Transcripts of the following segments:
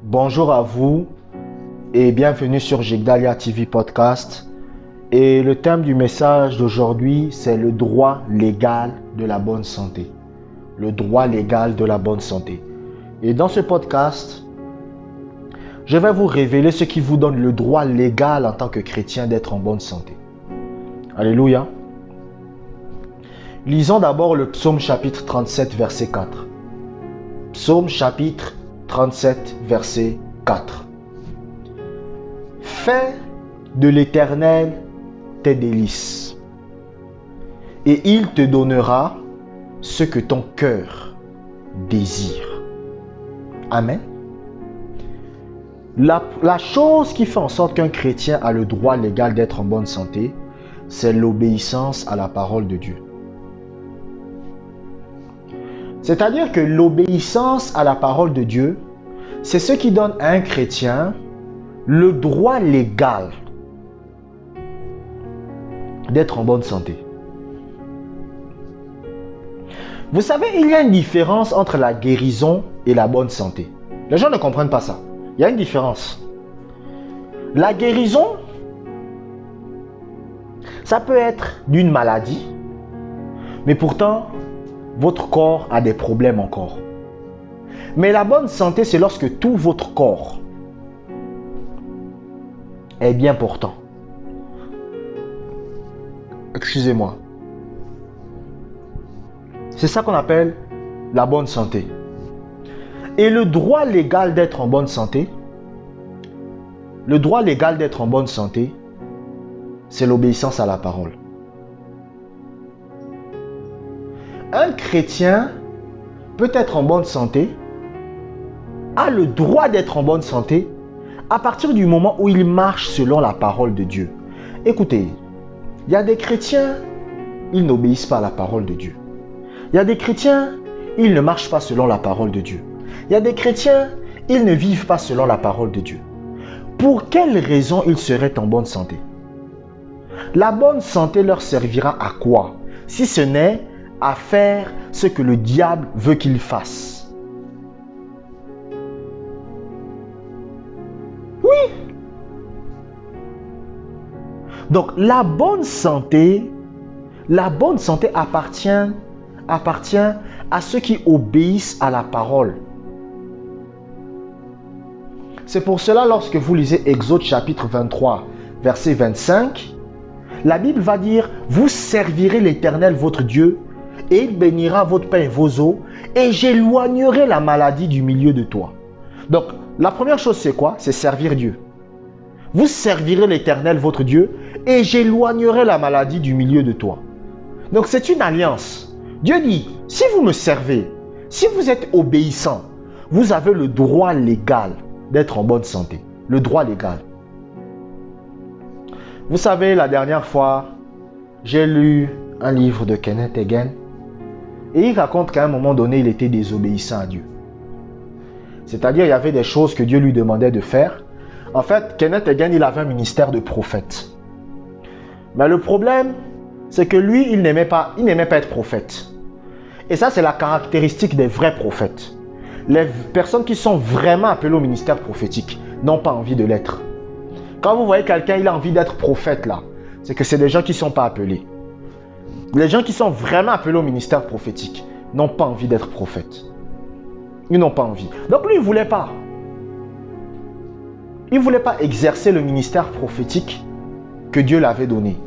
Bonjour à vous et bienvenue sur Jigdalia TV Podcast. Et le thème du message d'aujourd'hui, c'est le droit légal de la bonne santé. Le droit légal de la bonne santé. Et dans ce podcast, je vais vous révéler ce qui vous donne le droit légal en tant que chrétien d'être en bonne santé. Alléluia. Lisons d'abord le psaume chapitre 37, verset 4. Psaume chapitre 37, verset 4. Fais de l'Éternel tes délices, et il te donnera ce que ton cœur désire. Amen. La chose qui fait en sorte qu'un chrétien a le droit légal d'être en bonne santé, c'est l'obéissance à la parole de Dieu. C'est-à-dire que l'obéissance à la parole de Dieu, c'est ce qui donne à un chrétien le droit légal d'être en bonne santé. Vous savez, il y a une différence entre la guérison et la bonne santé. Les gens ne comprennent pas ça. Il y a une différence. La guérison, ça peut être d'une maladie, mais pourtant, votre corps a des problèmes encore. Mais la bonne santé, c'est lorsque tout votre corps est bien portant. Excusez-moi. C'est ça qu'on appelle la bonne santé. Et le droit légal d'être en bonne santé, c'est l'obéissance à la parole. Un chrétien peut être en bonne santé, a le droit d'être en bonne santé à partir du moment où il marche selon la parole de Dieu. Écoutez, il y a des chrétiens, ils n'obéissent pas à la parole de Dieu. Il y a des chrétiens, ils ne marchent pas selon la parole de Dieu. Il y a des chrétiens, ils ne vivent pas selon la parole de Dieu. Pour quelle raison ils seraient en bonne santé? La bonne santé leur servira à quoi? Si ce n'est à faire ce que le diable veut qu'ils fassent. Oui. Donc la bonne santé appartient à ceux qui obéissent à la parole. C'est pour cela, lorsque vous lisez Exode chapitre 23, verset 25, la Bible va dire, vous servirez l'Éternel votre Dieu, et il bénira votre pain et vos eaux, et j'éloignerai la maladie du milieu de toi. Donc, la première chose, c'est quoi? C'est servir Dieu. Vous servirez l'Éternel votre Dieu, et j'éloignerai la maladie du milieu de toi. Donc, c'est une alliance. Dieu dit, si vous me servez, si vous êtes obéissant, vous avez le droit légal d'être en bonne santé. Le droit légal. Vous savez, la dernière fois, j'ai lu un livre de Kenneth Hagin, et il raconte qu'à un moment donné, il était désobéissant à Dieu. C'est-à-dire, il y avait des choses que Dieu lui demandait de faire. En fait, Kenneth Hagin, il avait un ministère de prophète. Mais le problème, c'est que lui, il n'aimait pas être prophète. Et ça, c'est la caractéristique des vrais prophètes. Les personnes qui sont vraiment appelées au ministère prophétique n'ont pas envie de l'être. Quand vous voyez quelqu'un, il a envie d'être prophète là, c'est que c'est des gens qui ne sont pas appelés. Les gens qui sont vraiment appelés au ministère prophétique n'ont pas envie d'être prophètes. Ils n'ont pas envie. Donc lui, il ne voulait pas. Il ne voulait pas exercer le ministère prophétique que Dieu l'avait donné.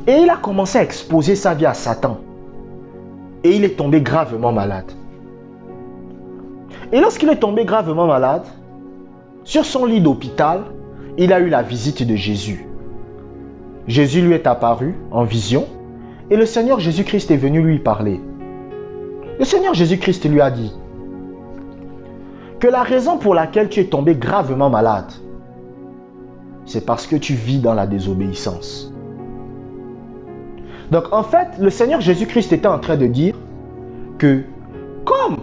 Et il a commencé à exposer sa vie à Satan. Et il est tombé gravement malade. Et lorsqu'il est tombé gravement malade, sur son lit d'hôpital, il a eu la visite de Jésus. Jésus lui est apparu en vision et le Seigneur Jésus-Christ est venu lui parler. Le Seigneur Jésus-Christ lui a dit que la raison pour laquelle tu es tombé gravement malade, c'est parce que tu vis dans la désobéissance. Donc en fait, le Seigneur Jésus-Christ était en train de dire que comme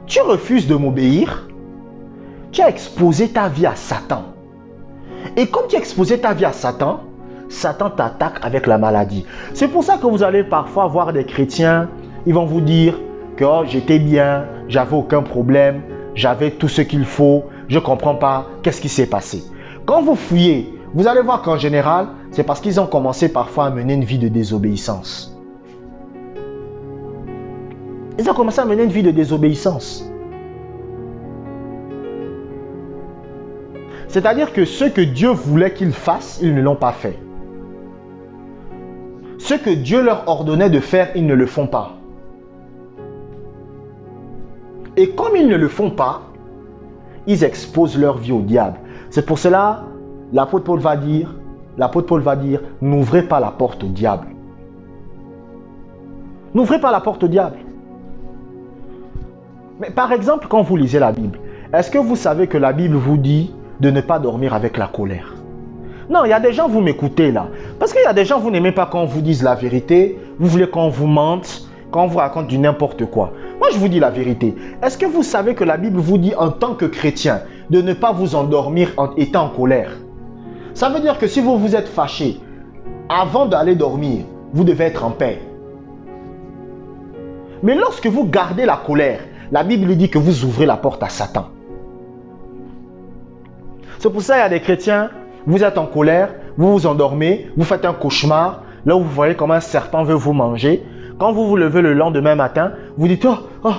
tu refuses de m'obéir, tu as exposé ta vie à Satan. Et comme tu as exposé ta vie à Satan, Satan t'attaque avec la maladie. C'est pour ça que vous allez parfois voir des chrétiens, ils vont vous dire que oh, j'étais bien, j'avais aucun problème, j'avais tout ce qu'il faut, je ne comprends pas, qu'est-ce qui s'est passé? Quand vous fouillez, vous allez voir qu'en général, c'est parce qu'ils ont commencé parfois à mener une vie de désobéissance. Ils ont commencé à mener une vie de désobéissance. C'est-à-dire que ce que Dieu voulait qu'ils fassent, ils ne l'ont pas fait. Ce que Dieu leur ordonnait de faire, ils ne le font pas. Et comme ils ne le font pas, ils exposent leur vie au diable. C'est pour cela, l'apôtre Paul va dire, n'ouvrez pas la porte au diable. N'ouvrez pas la porte au diable. Mais par exemple, quand vous lisez la Bible, est-ce que vous savez que la Bible vous dit de ne pas dormir avec la colère? Non, il y a des gens, vous m'écoutez là. Parce qu'il y a des gens, vous n'aimez pas quand on vous dise la vérité. Vous voulez qu'on vous mente, qu'on vous raconte du n'importe quoi. Moi, je vous dis la vérité. Est-ce que vous savez que la Bible vous dit en tant que chrétien de ne pas vous endormir en étant en colère? Ça veut dire que si vous vous êtes fâché, avant d'aller dormir, vous devez être en paix. Mais lorsque vous gardez la colère, la Bible dit que vous ouvrez la porte à Satan. C'est pour ça qu'il y a des chrétiens, vous êtes en colère, vous vous endormez, vous faites un cauchemar, là où vous voyez comme un serpent veut vous manger. Quand vous vous levez le lendemain matin, vous dites « Oh,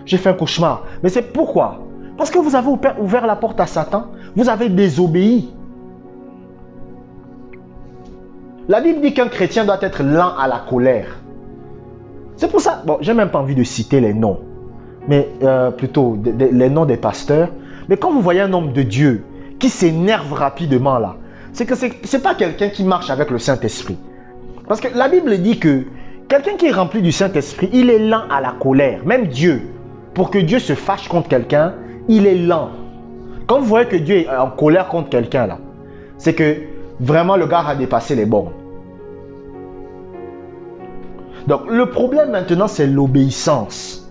j'ai fait un cauchemar ». Mais c'est pourquoi? Parce que vous avez ouvert la porte à Satan, vous avez désobéi. La Bible dit qu'un chrétien doit être lent à la colère. C'est pour ça, bon, j'ai même pas envie de citer les noms, mais plutôt les noms des pasteurs. Mais quand vous voyez un homme de Dieu qui s'énerve rapidement là, c'est que c'est pas quelqu'un qui marche avec le Saint-Esprit. Parce que la Bible dit que quelqu'un qui est rempli du Saint-Esprit, il est lent à la colère. Même Dieu, pour que Dieu se fâche contre quelqu'un, il est lent. Quand vous voyez que Dieu est en colère contre quelqu'un là, c'est que vraiment le gars a dépassé les bornes. Donc le problème maintenant, c'est l'obéissance.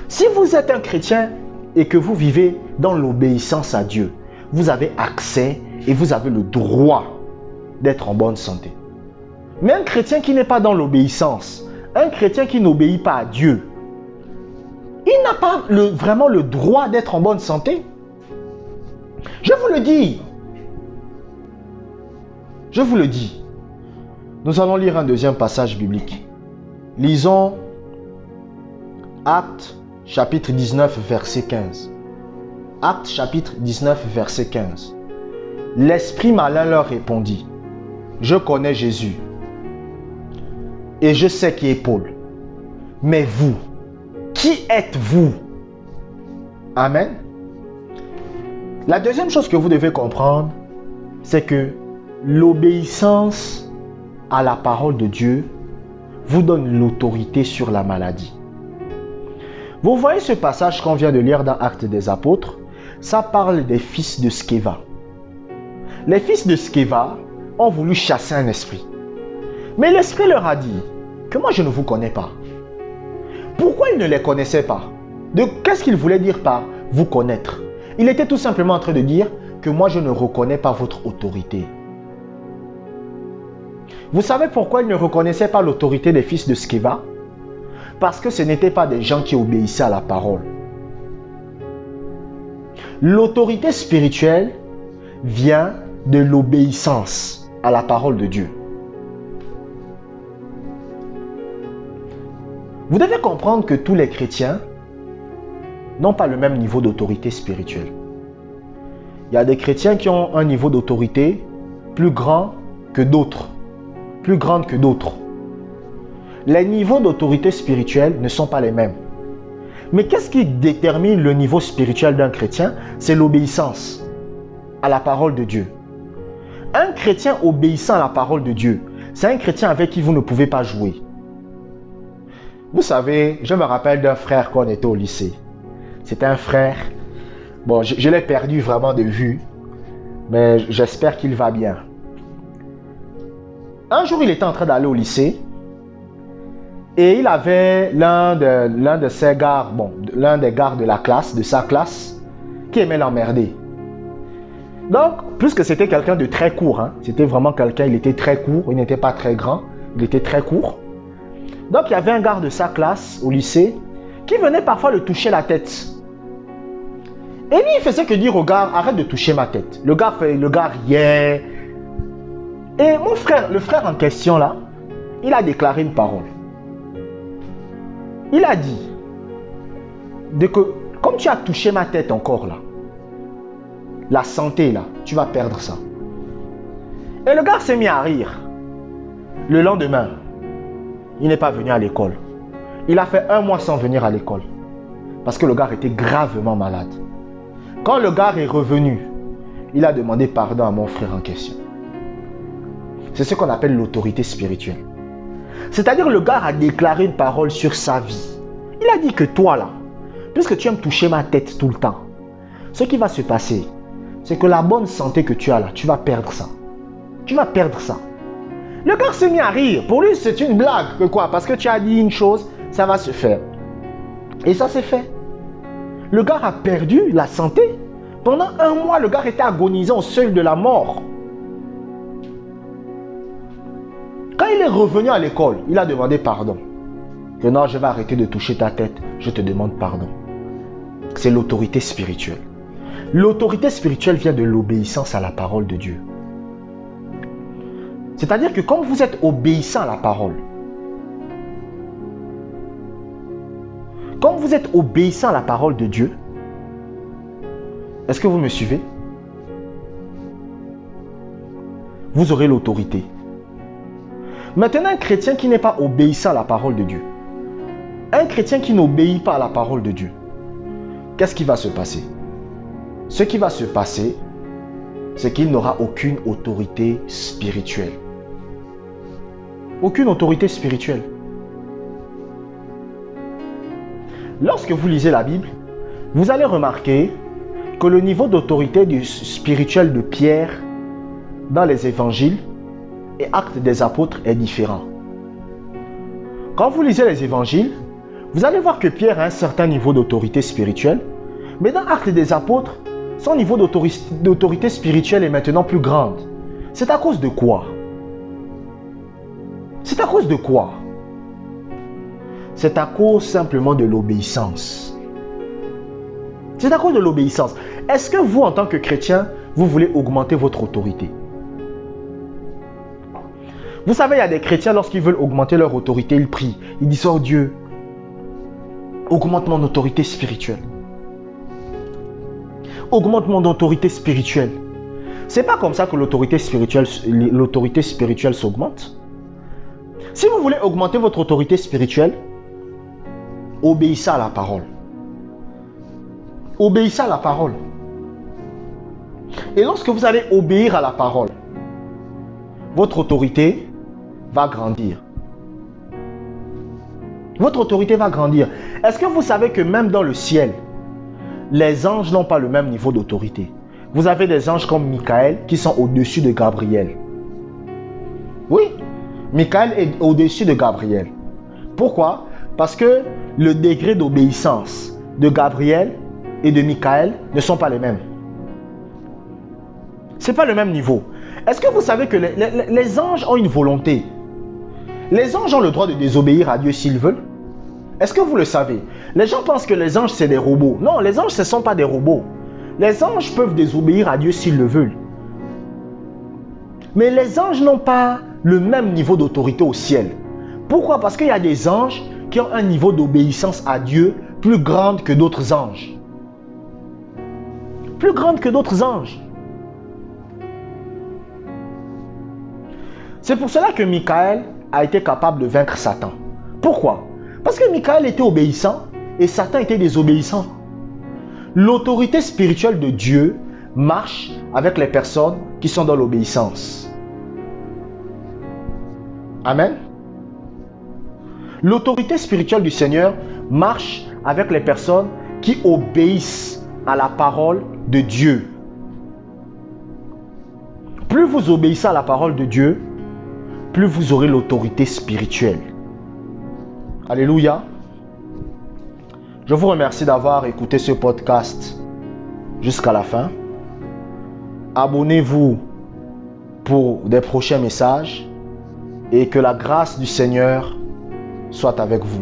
Si vous êtes un chrétien et que vous vivez dans l'obéissance à Dieu, vous avez accès et vous avez le droit d'être en bonne santé. Mais un chrétien qui n'est pas dans l'obéissance, un chrétien qui n'obéit pas à Dieu, il n'a pas vraiment le droit d'être en bonne santé. Je vous le dis. Je vous le dis. Nous allons lire un deuxième passage biblique. Lisons Actes chapitre 19 verset 15. Actes chapitre 19 verset 15. L'esprit malin leur répondit: je connais Jésus et je sais qui est Paul. Mais vous, qui êtes-vous? Amen. La deuxième chose que vous devez comprendre, c'est que l'obéissance à la parole de Dieu vous donne l'autorité sur la maladie. Vous voyez ce passage qu'on vient de lire dans Actes des Apôtres, ça parle des fils de Sceva. Les fils de Sceva ont voulu chasser un esprit. Mais l'esprit leur a dit que moi je ne vous connais pas. Pourquoi ils ne les connaissaient pas? Qu'est-ce qu'il voulait dire par vous connaître? Il était tout simplement en train de dire que moi je ne reconnais pas votre autorité. Vous savez pourquoi ils ne reconnaissaient pas l'autorité des fils de Sceva? Parce que ce n'étaient pas des gens qui obéissaient à la parole. L'autorité spirituelle vient de l'obéissance à la parole de Dieu. Vous devez comprendre que tous les chrétiens n'ont pas le même niveau d'autorité spirituelle. Il y a des chrétiens qui ont un niveau d'autorité plus grand que d'autres. Plus grande que d'autres. Les niveaux d'autorité spirituelle ne sont pas les mêmes. Mais qu'est-ce qui détermine le niveau spirituel d'un chrétien? C'est l'obéissance à la parole de Dieu. Un chrétien obéissant à la parole de Dieu, c'est un chrétien avec qui vous ne pouvez pas jouer. Vous savez, je me rappelle d'un frère quand on était au lycée. C'était un frère, bon, je l'ai perdu vraiment de vue, mais j'espère qu'il va bien. Un jour, il était en train d'aller au lycée et il avait l'un de ses gars, l'un des gars de la classe, de sa classe, qui aimait l'emmerder. Donc, puisque c'était quelqu'un de très court, c'était vraiment quelqu'un, il était très court, il n'était pas très grand, il était très court. Donc, il y avait un gars de sa classe au lycée qui venait parfois le toucher la tête. Et lui, il faisait que dire au gars, arrête de toucher ma tête. Le gars riait. Et mon frère, le frère en question là, il a déclaré une parole. Il a dit, comme tu as touché ma tête encore là, la santé là, tu vas perdre ça. Et le gars s'est mis à rire. Le lendemain, il n'est pas venu à l'école. Il a fait 1 mois sans venir à l'école. Parce que le gars était gravement malade. Quand le gars est revenu, il a demandé pardon à mon frère en question. C'est ce qu'on appelle l'autorité spirituelle. C'est-à-dire le gars a déclaré une parole sur sa vie. Il a dit que toi là, puisque tu aimes toucher ma tête tout le temps, ce qui va se passer, c'est que la bonne santé que tu as là, tu vas perdre ça. Tu vas perdre ça. Le gars s'est mis à rire. Pour lui, c'est une blague. Que quoi? Parce que tu as dit une chose, ça va se faire. Et ça s'est fait. Le gars a perdu la santé. Pendant 1 mois, le gars était agonisant au seuil de la mort. Quand il est revenu à l'école, il a demandé pardon. Que non, je vais arrêter de toucher ta tête. Je te demande pardon. C'est l'autorité spirituelle. L'autorité spirituelle vient de l'obéissance à la parole de Dieu. C'est-à-dire que quand vous êtes obéissant à la parole, quand vous êtes obéissant à la parole de Dieu, est-ce que vous me suivez? Vous aurez l'autorité. Maintenant, un chrétien qui n'est pas obéissant à la parole de Dieu, un chrétien qui n'obéit pas à la parole de Dieu, qu'est-ce qui va se passer? Ce qui va se passer, c'est qu'il n'aura aucune autorité spirituelle. Aucune autorité spirituelle. Lorsque vous lisez la Bible, vous allez remarquer que le niveau d'autorité spirituelle de Pierre dans les évangiles et Actes des apôtres est différent. Quand vous lisez les évangiles, vous allez voir que Pierre a un certain niveau d'autorité spirituelle, mais dans Actes des apôtres, son niveau d'autorité spirituelle est maintenant plus grande. C'est à cause de quoi? C'est à cause de quoi? C'est à cause simplement de l'obéissance. C'est à cause de l'obéissance. Est-ce que vous, en tant que chrétien, vous voulez augmenter votre autorité? Vous savez, il y a des chrétiens, lorsqu'ils veulent augmenter leur autorité, ils prient. Ils disent, oh Dieu, augmente mon autorité spirituelle. Augmente mon autorité spirituelle. C'est pas comme ça que l'autorité spirituelle s'augmente. Si vous voulez augmenter votre autorité spirituelle, obéissez à la parole. Obéissez à la parole. Et lorsque vous allez obéir à la parole, votre autorité va grandir. Votre autorité va grandir. Est-ce que vous savez que même dans le ciel, les anges n'ont pas le même niveau d'autorité? Vous avez des anges comme Michael qui sont au-dessus de Gabriel. Oui, Michael est au-dessus de Gabriel. Pourquoi? Parce que le degré d'obéissance de Gabriel et de Michael ne sont pas les mêmes. Ce n'est pas le même niveau. Est-ce que vous savez que les anges ont une volonté? Les anges ont le droit de désobéir à Dieu s'ils veulent. Est-ce que vous le savez? Les gens pensent que les anges c'est des robots. Non, les anges ce ne sont pas des robots. Les anges peuvent désobéir à Dieu s'ils le veulent. Mais les anges n'ont pas le même niveau d'autorité au ciel. Pourquoi? Parce qu'il y a des anges qui ont un niveau d'obéissance à Dieu plus grand que d'autres anges. Plus grand que d'autres anges. C'est pour cela que Michael a été capable de vaincre Satan. Pourquoi? Parce que Michael était obéissant et Satan était désobéissant. L'autorité spirituelle de Dieu marche avec les personnes qui sont dans l'obéissance. Amen. L'autorité spirituelle du Seigneur marche avec les personnes qui obéissent à la parole de Dieu. Plus vous obéissez à la parole de Dieu, plus vous aurez l'autorité spirituelle. Alléluia. Je vous remercie d'avoir écouté ce podcast jusqu'à la fin. Abonnez-vous pour des prochains messages et que la grâce du Seigneur soit avec vous.